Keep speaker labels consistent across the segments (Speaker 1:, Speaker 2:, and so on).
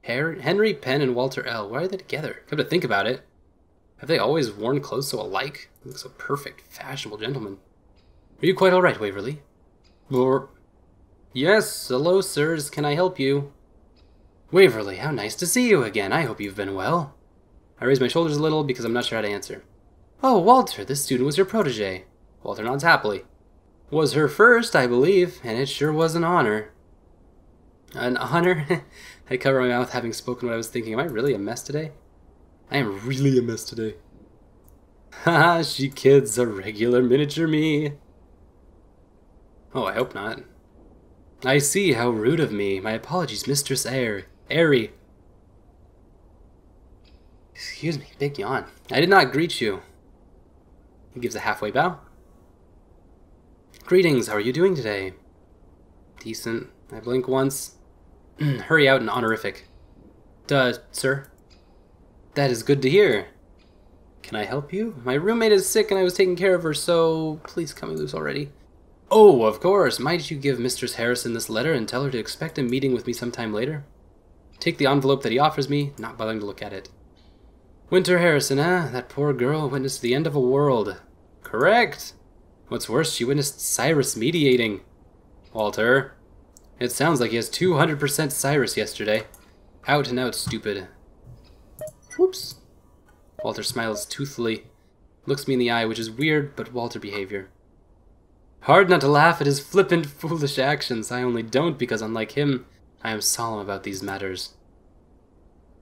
Speaker 1: Henry Penn and Walter L. Why are they together? Come to think about it. Have they always worn clothes so alike? They look so perfect, fashionable gentlemen. Are you quite all right, Waverly? Or... Yes, hello, sirs. Can I help you? Waverly, how nice to see you again. I hope you've been well. I raise my shoulders a little because I'm not sure how to answer. Oh, Walter, this student was your protege. Walter nods happily. Was her first, I believe, and it sure was an honor. An honor? I cover my mouth, having spoken what I was thinking. Am I really a mess today? I am really a mess today. Haha, she kids, a regular miniature me. Oh, I hope not. I see, how rude of me. My apologies, Mistress Airy. Excuse me, big yawn. I did not greet you. He gives a halfway bow. Greetings, how are you doing today? Decent. I blink once. Hurry out and honorific. Duh, sir. That is good to hear. Can I help you? My roommate is sick and I was taking care of her, so please cut me loose already. Oh, of course. Might you give Mistress Harrison this letter and tell her to expect a meeting with me sometime later? Take the envelope that he offers me, not bothering to look at it. Winter Harrison, eh? That poor girl witnessed the end of a world. Correct. What's worse, she witnessed Cyrus mediating. Walter. It sounds like he has 200% Cyrus yesterday. Out and out stupid. Whoops. Walter smiles toothfully. Looks me in the eye, which is weird, but Walter behavior. Hard not to laugh at his flippant, foolish actions. I only don't because, unlike him, I am solemn about these matters.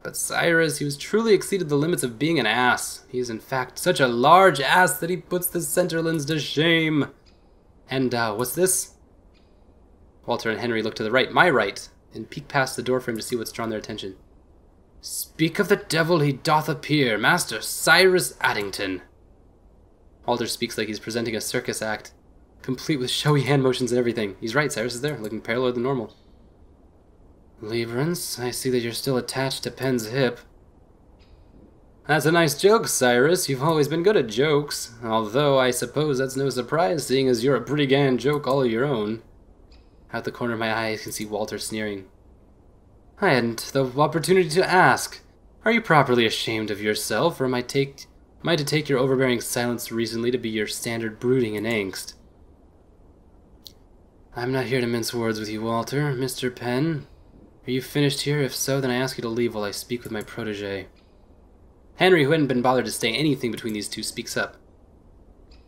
Speaker 1: But Cyrus, he was truly exceeded the limits of being an ass. He is in fact such a large ass that he puts the Centerlands to shame. And, what's this? Walter and Henry look to the right, my right, and peek past the doorframe to see what's drawn their attention. Speak of the devil, he doth appear, Master Cyrus Addington. Walter speaks like he's presenting a circus act, complete with showy hand motions and everything. He's right, Cyrus is there, looking paler than normal. Lieberance, I see that you're still attached to Penn's hip. That's a nice joke, Cyrus. You've always been good at jokes. Although, I suppose that's no surprise, seeing as you're a pretty grand joke all of your own. Out the corner of my eye, I can see Walter sneering. I hadn't the opportunity to ask. Are you properly ashamed of yourself, or am I to take your overbearing silence recently to be your standard brooding and angst? I'm not here to mince words with you, Walter. Mr. Penn, are you finished here? If so, then I ask you to leave while I speak with my protege. Henry, who hadn't been bothered to say anything between these two, speaks up.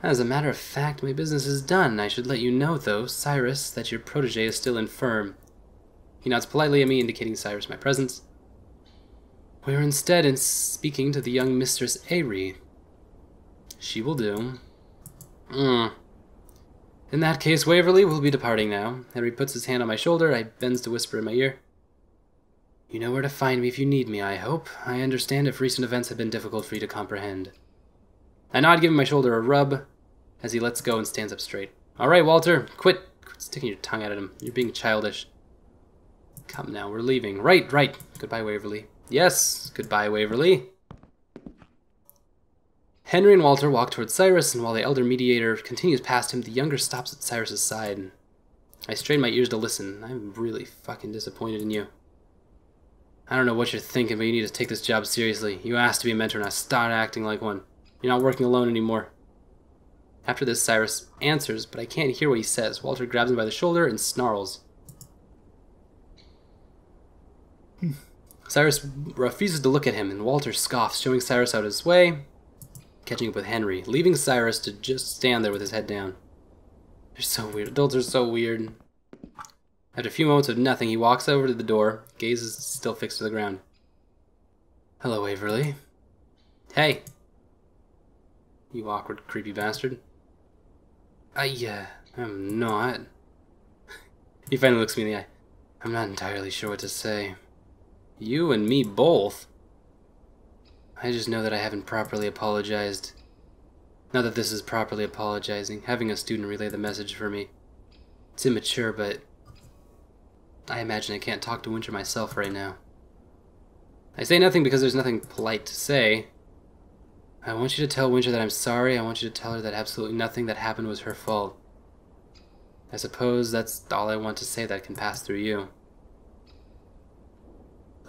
Speaker 1: As a matter of fact, my business is done. I should let you know, though, Cyrus, that your protege is still infirm. He nods politely at me, indicating Cyrus my presence. We are instead in speaking to the young Mistress Airy. She will do. In that case, Waverly, we'll be departing now. Henry puts his hand on my shoulder. I bends to whisper in my ear. You know where to find me if you need me, I hope. I understand if recent events have been difficult for you to comprehend. I nod, giving my shoulder a rub, as he lets go and stands up straight. All right, Walter, quit sticking your tongue out at him. You're being childish. Come now, we're leaving. Right. Goodbye, Waverly. Yes, goodbye, Waverly. Henry and Walter walk towards Cyrus, and while the elder mediator continues past him, the younger stops at Cyrus's side. I strain my ears to listen. I'm really fucking disappointed in you. I don't know what you're thinking, but you need to take this job seriously. You asked to be a mentor, now start acting like one. You're not working alone anymore. After this, Cyrus answers, but I can't hear what he says. Walter grabs him by the shoulder and snarls. Cyrus refuses to look at him, and Walter scoffs, showing Cyrus out his way, catching up with Henry, leaving Cyrus to just stand there with his head down. They're so weird. Adults are so weird. After a few moments of nothing, he walks over to the door, gazes still fixed to the ground. Hello, Waverly. Hey. You awkward, creepy bastard. I'm not. He finally looks me in the eye. I'm not entirely sure what to say. You and me both. I just know that I haven't properly apologized. Not that this is properly apologizing, having a student relay the message for me. It's immature, but I imagine I can't talk to Winter myself right now. I say nothing because there's nothing polite to say. I want you to tell Winter that I'm sorry. I want you to tell her that absolutely nothing that happened was her fault. I suppose that's all I want to say that can pass through you.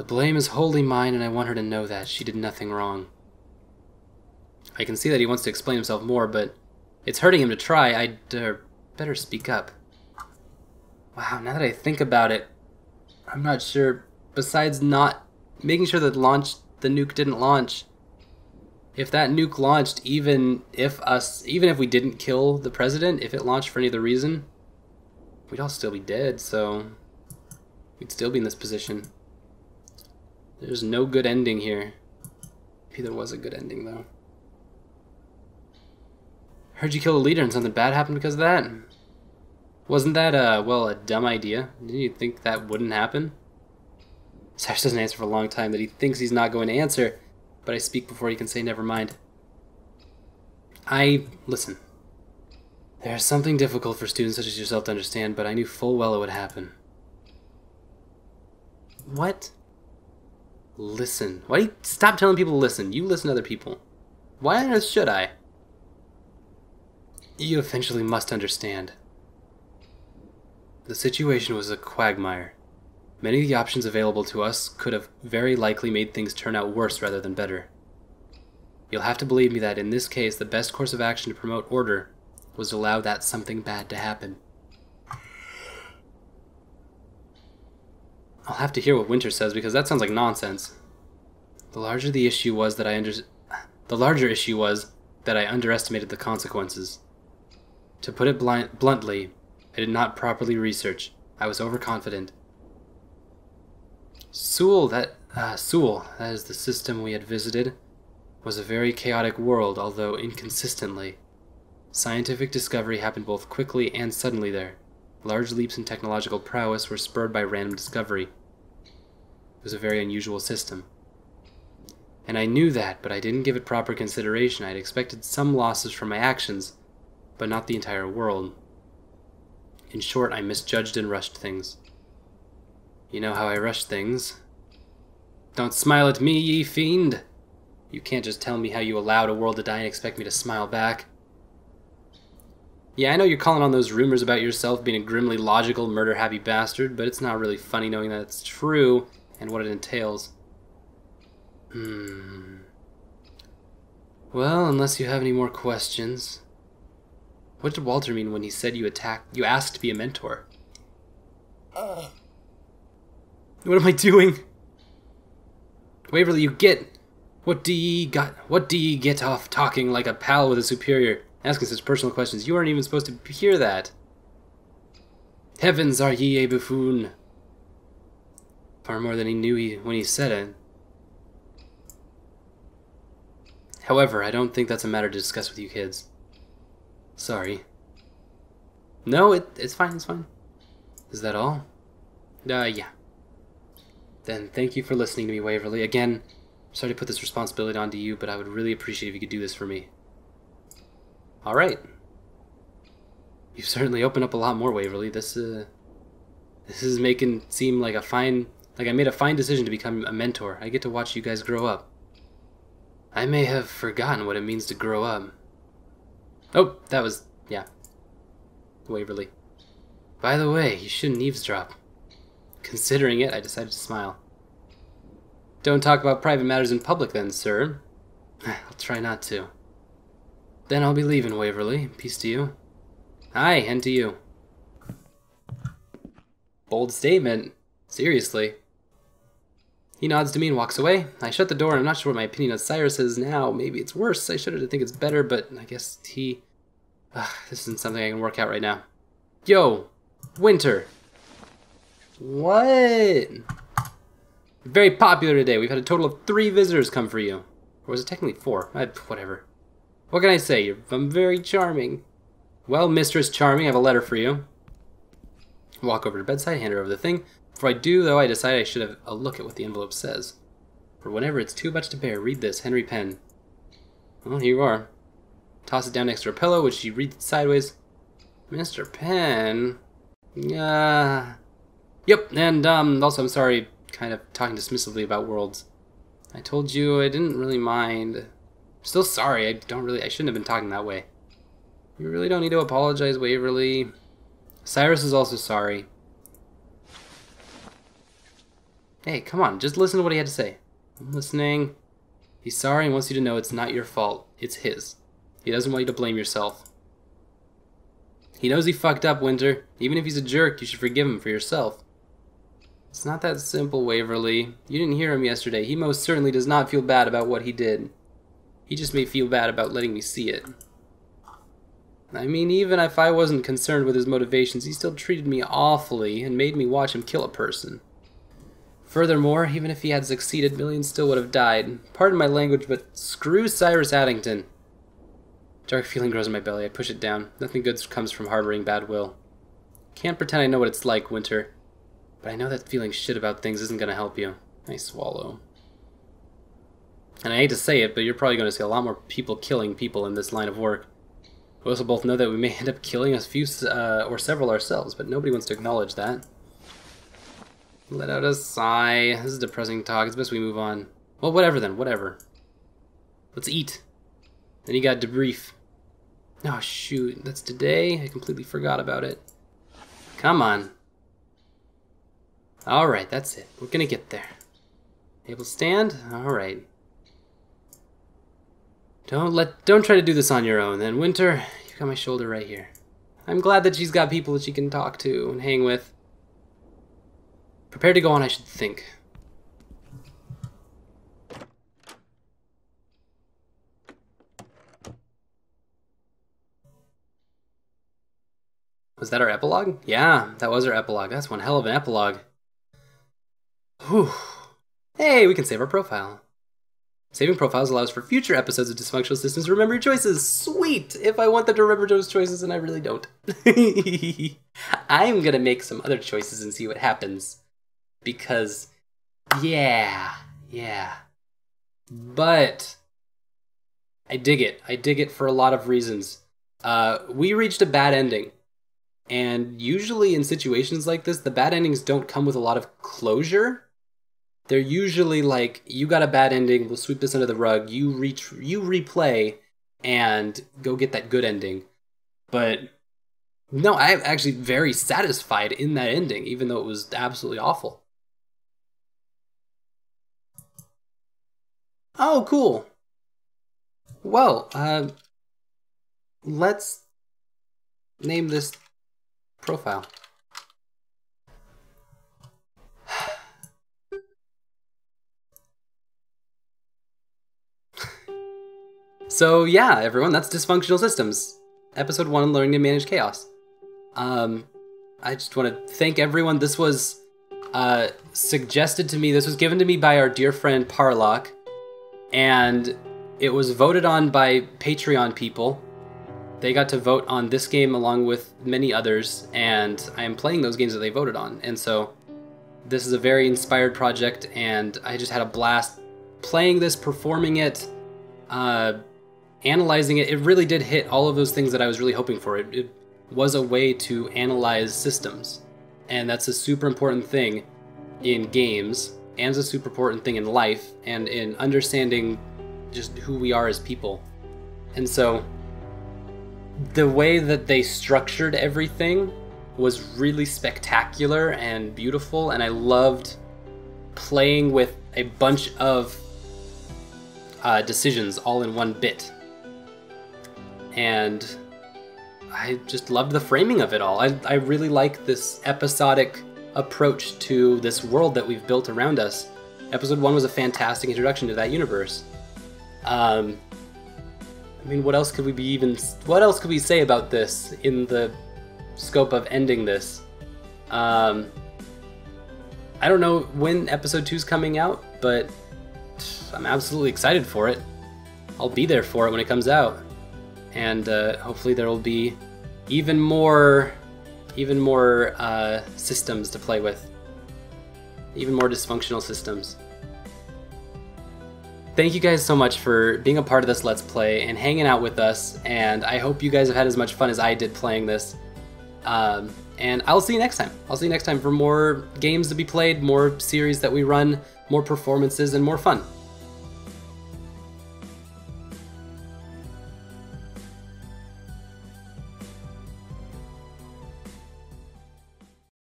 Speaker 1: The blame is wholly mine, and I want her to know that. She did nothing wrong. I can see that he wants to explain himself more, but it's hurting him to try. I'd better speak up. Wow, now that I think about it, I'm not sure. Besides not making sure that the nuke didn't launch, if that nuke launched, even if we didn't kill the president, if it launched for any other reason, we'd all still be dead, so we'd still be in this position. There's no good ending here. Maybe there was a good ending, though. Heard you kill a leader and something bad happened because of that? Wasn't that, well, a dumb idea? Didn't you think that wouldn't happen? Cyrus doesn't answer for a long time, that he thinks he's not going to answer, but I speak before he can say never mind. Listen. There's something difficult for students such as yourself to understand, but I knew full well it would happen. What? Listen. Why do you stop telling people to listen? You listen to other people. Why on earth should I? You eventually must understand. The situation was a quagmire. Many of the options available to us could have very likely made things turn out worse rather than better. You'll have to believe me that in this case, the best course of action to promote order was to allow that something bad to happen. I'll have to hear what Winter says because that sounds like nonsense. The larger issue was that I underestimated the consequences. To put it bluntly, I did not properly research. I was overconfident. Sewell, that is the system we had visited, was a very chaotic world, although inconsistently. Scientific discovery happened both quickly and suddenly there. Large leaps in technological prowess were spurred by random discovery. It was a very unusual system. And I knew that, but I didn't give it proper consideration. I had expected some losses from my actions, but not the entire world. In short, I misjudged and rushed things. You know how I rush things. Don't smile at me, ye fiend! You can't just tell me how you allowed a world to die and expect me to smile back. Yeah, I know you're calling on those rumors about yourself being a grimly logical, murder-happy bastard, but it's not really funny knowing that it's true and what it entails. Well, unless you have any more questions. What did Walter mean when he said you asked to be a mentor? What am I doing? Waverly, what do ye get off talking like a pal with a superior, asking such personal questions? You aren't even supposed to hear that. Heavens, are ye a buffoon? Far more than he knew when he said it. However, I don't think that's a matter to discuss with you kids. Sorry. No, it's fine, it's fine. Is that all? Yeah. Then thank you for listening to me, Waverly. Again, sorry to put this responsibility onto you, but I would really appreciate if you could do this for me. Alright. You've certainly opened up a lot more, Waverly. This is making it seem like I made a fine decision to become a mentor. I get to watch you guys grow up. I may have forgotten what it means to grow up. Oh, that was, yeah. Waverly. By the way, you shouldn't eavesdrop. Considering it, I decided to smile. Don't talk about private matters in public then, sir. I'll try not to. Then I'll be leaving, Waverly. Peace to you. Aye, and to you. Bold statement. Seriously. He nods to me and walks away. I shut the door and I'm not sure what my opinion of Cyrus is now. Maybe it's worse. I shudder to think it's better, but I guess this isn't something I can work out right now. Yo! Winter! What? Very popular today. We've had a total of 3 visitors come for you. Or was it technically 4? Whatever. What can I say? I'm very charming. Well, Mistress Charming, I have a letter for you. Walk over to bedside, hand her over the thing. Before I do, though, I decide I should have a look at what the envelope says. For whenever it's too much to bear, read this, Henry Penn. Well, here you are. Toss it down next to her pillow, which she reads it sideways. Mr. Penn? Yep, and also I'm sorry, kind of talking dismissively about worlds. I told you I didn't really mind. Still sorry, I shouldn't have been talking that way. You really don't need to apologize, Waverly. Cyrus is also sorry. Hey, come on, just listen to what he had to say. I'm listening. He's sorry and wants you to know it's not your fault. It's his. He doesn't want you to blame yourself. He knows he fucked up, Winter. Even if he's a jerk, you should forgive him for yourself. It's not that simple, Waverly. You didn't hear him yesterday. He most certainly does not feel bad about what he did. He just may feel bad about letting me see it. I mean, even if I wasn't concerned with his motivations, he still treated me awfully and made me watch him kill a person. Furthermore, even if he had succeeded, millions still would have died. Pardon my language, but screw Cyrus Addington. Dark feeling grows in my belly. I push it down. Nothing good comes from harboring bad will. Can't pretend I know what it's like, Winter. But I know that feeling shit about things isn't going to help you. I swallow. And I hate to say it, but you're probably going to see a lot more people killing people in this line of work. We also both know that we may end up killing a few or several ourselves, but nobody wants to acknowledge that. Let out a sigh. This is depressing talk. It's best we move on. Well, whatever then. Whatever. Let's eat. Then you got debrief. Oh, shoot. That's today? I completely forgot about it. Come on. Alright, that's it. We're gonna get there. Able to stand? Alright. Don't try to do this on your own then. Winter, you got my shoulder right here. I'm glad that she's got people that she can talk to and hang with. Prepare to go on, I should think. Was that our epilogue? Yeah, that was our epilogue. That's one hell of an epilogue. Whew. Hey, we can save our profile. Saving profiles allows for future episodes of Dysfunctional Systems to remember your choices. Sweet! If I want them to remember those choices, and I really don't. I'm gonna make some other choices and see what happens. Because, yeah. But, I dig it. I dig it for a lot of reasons. We reached a bad ending. And usually in situations like this, the bad endings don't come with a lot of closure. They're usually like, you got a bad ending, we'll sweep this under the rug, you replay, and go get that good ending. But, no, I'm actually very satisfied in that ending, even though it was absolutely awful. Oh, cool. Well, let's name this profile. So yeah, everyone, that's Dysfunctional Systems. Episode 1, Learning to Manage Chaos. I just want to thank everyone. This was suggested to me, this was given to me by our dear friend Parlock, and it was voted on by Patreon people. They got to vote on this game along with many others, and I am playing those games that they voted on. And so this is a very inspired project, and I just had a blast playing this, performing it, analyzing it. It really did hit all of those things that I was really hoping for. It was a way to analyze systems, and that's a super important thing in games, and it's a super important thing in life, and in understanding just who we are as people. And so the way that they structured everything was really spectacular and beautiful, and I loved playing with a bunch of decisions all in one bit. And I just loved the framing of it all. I really like this episodic approach to this world that we've built around us. Episode 1 was a fantastic introduction to that universe. I mean, what else could we say about this in the scope of ending this? I don't know when episode 2 is coming out, but I'm absolutely excited for it. I'll be there for it when it comes out. And hopefully there will be even more systems to play with. Even more dysfunctional systems. Thank you guys so much for being a part of this Let's Play and hanging out with us, and I hope you guys have had as much fun as I did playing this. And I'll see you next time. I'll see you next time for more games to be played, more series that we run, more performances, and more fun.